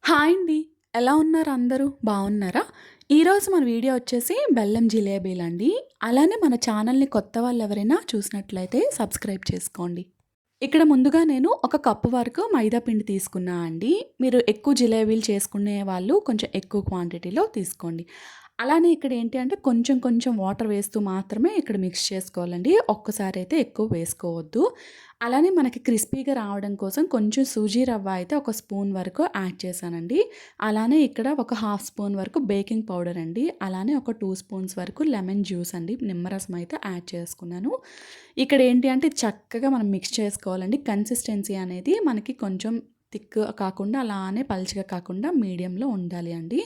Hi అండి. ఎలా ఉన్నారు అందరూ? బావున్నారా? ఈరోజు మన వీడియో వచ్చేసి బెల్లం జిలేబీలండి. అలానే మన ఛానల్‌ని కొత్త వాళ్ళెవరైనా చూసినట్లయితే సబ్స్క్రైబ్ చేసుకోండి. ఇక్కడ ముందుగా నేను ఒక కప్పు వరకు మైదా పిండి తీసుకున్నా అండి. మీరు ఎక్కువ జిలేబీలు చేసుకునే వాళ్ళు కొంచెం ఎక్కువ క్వాంటిటీలో తీసుకోండి. అలానే ఇక్కడ ఏంటి అంటే కొంచెం కొంచెం వాటర్ వేస్తూ మాత్రమే ఇక్కడ మిక్స్ చేసుకోవాలండి. ఒక్కసారి అయితే ఎక్కువ వేసుకోవద్దు. అలానే మనకి క్రిస్పీగా రావడం కోసం కొంచెం సూజీ రవ్వ అయితే ఒక స్పూన్ వరకు యాడ్ చేశానండి. అలానే ఇక్కడ ఒక హాఫ్ స్పూన్ వరకు బేకింగ్ పౌడర్ అండి. అలానే ఒక 2 స్పూన్స్ వరకు లెమన్ జ్యూస్ అండి. నిమ్మరసం అయితే యాడ్ చేసుకున్నాను. ఇక్కడ ఏంటి అంటే చక్కగా మనం మిక్స్ చేసుకోవాలండి. కన్సిస్టెన్సీ అనేది మనకి కొంచెం థిక్ కాకుండా అలానే పల్చగా కాకుండా మీడియంలో ఉండాలి అండి.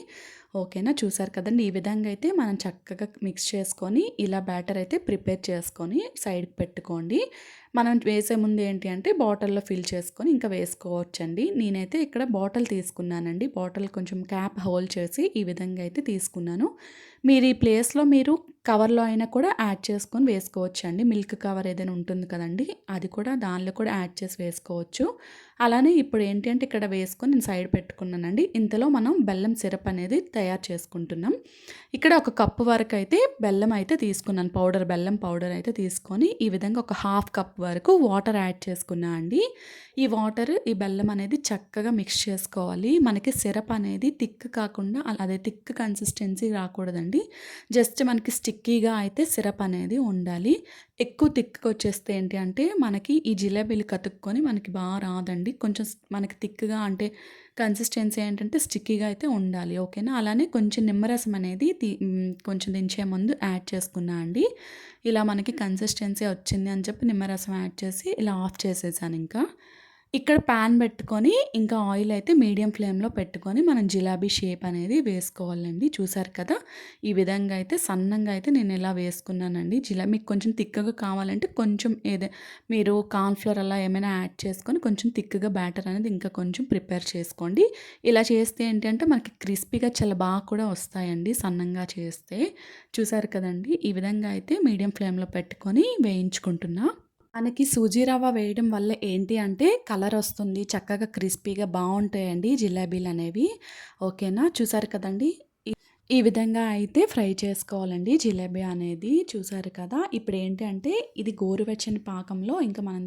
ఓకేనా? చూసారు కదండీ! ఈ విధంగా అయితే మనం చక్కగా మిక్స్ చేసుకొని ఇలా బ్యాటర్ అయితే ప్రిపేర్ చేసుకొని సైడ్‌కి పెట్టుకోండి. మనం వేసే ముందు ఏంటి అంటే బాటిల్‌లో ఫిల్ చేసుకొని ఇంకా వేసుకోవచ్చండి. నేనైతే ఇక్కడ బాటిల్ తీసుకున్నానండి. బాటిల్ కొంచెం క్యాప్ హోల్ చేసి ఈ విధంగా అయితే తీసుకున్నాను. మీరు ఈ ప్లేస్‌లో మీరు కవర్‌లో అయినా కూడా యాడ్ చేసుకొని వేసుకోవచ్చండి. మిల్క్ కవర్ ఏదైనా ఉంటుంది కదండీ! అది కూడా దానిలో కూడా యాడ్ చేసి వేసుకోవచ్చు. అలానే ఇప్పుడు ఏంటి అంటే ఇక్కడ వేసుకొని నేను సైడ్ పెట్టుకున్నానండి. ఇంతలో మనం బెల్లం సిరప్ అనేది తయారు చేసుకుంటున్నాం. ఇక్కడ ఒక కప్పు వరకు అయితే బెల్లం అయితే తీసుకున్నాను. బెల్లం పౌడర్ అయితే తీసుకొని ఈ విధంగా ఒక హాఫ్ కప్ వరకు వాటర్ యాడ్ చేసుకున్నా అండి. ఈ బెల్లం అనేది చక్కగా మిక్స్ చేసుకోవాలి. మనకి సిరప్ అనేది థిక్ కాకుండా అదే థిక్ కన్సిస్టెన్సీ రాకూడదండి. జస్ట్ మనకి స్టిక్కీగా అయితే సిరప్ అనేది ఉండాలి. ఎక్కువ థిక్‌గా వచ్చేస్తే ఏంటి అంటే మనకి ఈ జిలేబీలు కతుక్కొని మనకి రాదండి. కొంచెం మనకి థిక్‌గా అంటే కన్సిస్టెన్సీ ఏంటంటే స్టిక్కీగా అయితే ఉండాలి. ఓకేనా? అలానే కొంచెం నిమ్మరసం అనేది కొంచెం దించే ముందు యాడ్ చేసుకున్నా అండి. ఇలా మనకి కన్సిస్టెన్సీ వచ్చింది అని చెప్పి నిమ్మరసం యాడ్ చేసి ఇలా ఆఫ్ చేసేసాను ఇంకా. ఇక్కడ పాన్ పెట్టుకొని ఇంకా ఆయిల్ అయితే మీడియం ఫ్లేమ్‌లో పెట్టుకొని మనం జిలాబీ షేప్ అనేది వేసుకోవాలండి. చూసారు కదా! ఈ విధంగా అయితే సన్నంగా అయితే నేను ఇలా వేసుకున్నానండి. మీకు కొంచెం తిక్కగా కావాలంటే కొంచెం మీరు కార్న్ ఫ్లోర్ అలా ఏమైనా యాడ్ చేసుకొని కొంచెం తిక్కగా బ్యాటర్ అనేది ఇంకా కొంచెం ప్రిపేర్ చేసుకోండి. ఇలా చేస్తే ఏంటంటే మనకి క్రిస్పీగా చాలా బాగా కూడా వస్తాయండి సన్నంగా చేస్తే. చూసారు కదండీ! ఈ విధంగా అయితే మీడియం ఫ్లేమ్‌లో పెట్టుకొని వేయించుకుంటున్నా. మనకి సూజీ రవ్వ వేయడం వల్ల ఏంటి అంటే కలర్ వస్తుంది. చక్కగా క్రిస్పీగా బావుంటాయండి జిలేబీలనేవి. ఓకేనా? చూసారు కదండీ! ఈ ఈ విధంగా అయితే ఫ్రై చేసుకోవాలండి జిలేబీ అనేది. చూసారు కదా! ఇప్పుడేంటి అంటే ఇది గోరువెచ్చని పాకంలో ఇంకా మనం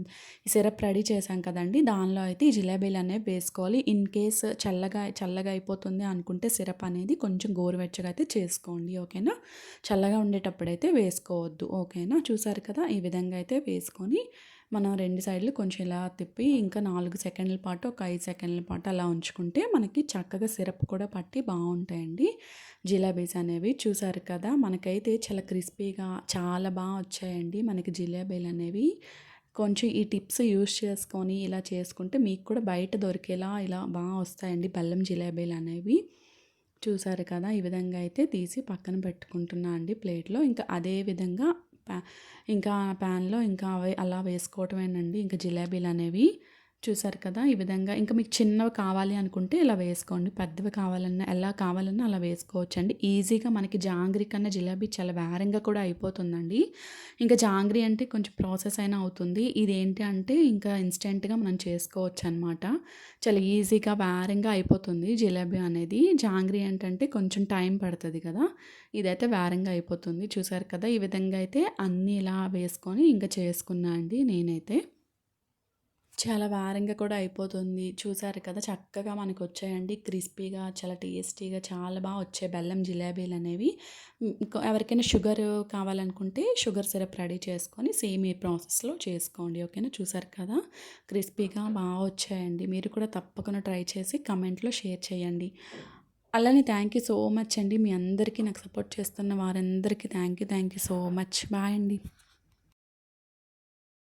సిరప్ రెడీ చేసాం కదండీ! దానిలో అయితే ఈ జిలేబీలనేవి వేసుకోవాలి. ఇన్ కేస్ చల్లగా అయిపోతుంది అనుకుంటే సిరప్ అనేది కొంచెం గోరువెచ్చగా అయితే చేసుకోండి. ఓకేనా? చల్లగా ఉండేటప్పుడైతే వేసుకోవద్దు. ఓకేనా? చూసారు కదా! ఈ విధంగా అయితే వేసుకొని మనం 2 సైడ్‌లు కొంచెం ఇలా తిప్పి ఇంకా 4 సెకండ్ల పాటు, ఒక 5 సెకండ్ల పాటు అలా ఉంచుకుంటే మనకి చక్కగా సిరప్ కూడా పట్టి బావుంటాయండి జిలేబీస్ అనేవి. చూసారు కదా! మనకైతే చాలా క్రిస్పీగా చాలా వచ్చాయండి మనకి జిలేబీలనేవి. కొంచెం ఈ టిప్స్ యూజ్ చేసుకొని ఇలా చేసుకుంటే మీకు కూడా బయట దొరికేలా ఇలా వస్తాయండి బెల్లం జిలేబీలనేవి. చూసారు కదా! ఈ విధంగా అయితే తీసి పక్కన పెట్టుకుంటున్నా అండి ప్లేట్‌లో. ఇంకా అదే విధంగా పా ఇంకా ప్యాన్‌లో ఇంకా అలా వేసుకోవటమేనండి ఇంకా జిలేబీలనేవి. చూసారు కదా! ఈ విధంగా ఇంకా మీకు చిన్నవి కావాలి అనుకుంటే ఇలా వేసుకోండి. పెద్దవి కావాలన్నా ఎలా కావాలన్నా అలా వేసుకోవచ్చండి. ఈజీగా మనకి జాంగ్రీ కన్నా జిలేబీ చాలా వేరంగా కూడా అయిపోతుందండి. ఇంకా జాంగ్రీ అంటే కొంచెం ప్రాసెస్ అయినా అవుతుంది. ఇదేంటి అంటే ఇంకా ఇన్‌స్టంట్‌గా మనం చేసుకోవచ్చనమాట. చాలా ఈజీగా వేరంగా అయిపోతుంది జిలేబీ అనేది. జాంగ్రీ ఏంటంటే కొంచెం టైం పడతది కదా! ఇదైతే వేరంగా అయిపోతుంది. చూసారు కదా! ఈ విధంగా అయితే అన్నీ ఇలా వేసుకొని ఇంకా చేసుకున్నా అండి నేనైతే. చాలా వారంగా కూడా అయిపోతుంది. చూసారు కదా! చక్కగా మనకొచ్చాయండి. క్రిస్పీగా, చాలా టేస్టీగా చాలా వచ్చాయి బెల్లం జిలేబీలనేవి. ఎవరికైనా షుగర్ కావాలనుకుంటే షుగర్ సిరప్ రెడీ చేసుకొని సేమ్ ఈ ప్రాసెస్‌లో చేసుకోండి. ఓకేనా? చూసారు కదా! క్రిస్పీగా వచ్చాయండి. మీరు కూడా తప్పకుండా ట్రై చేసి కమెంట్‌లో షేర్ చేయండి. అలానే థ్యాంక్ యూ సో మచ్ అండి. మీ అందరికీ నాకు సపోర్ట్ చేస్తున్న వారందరికీ thank you so much. Bye అండి.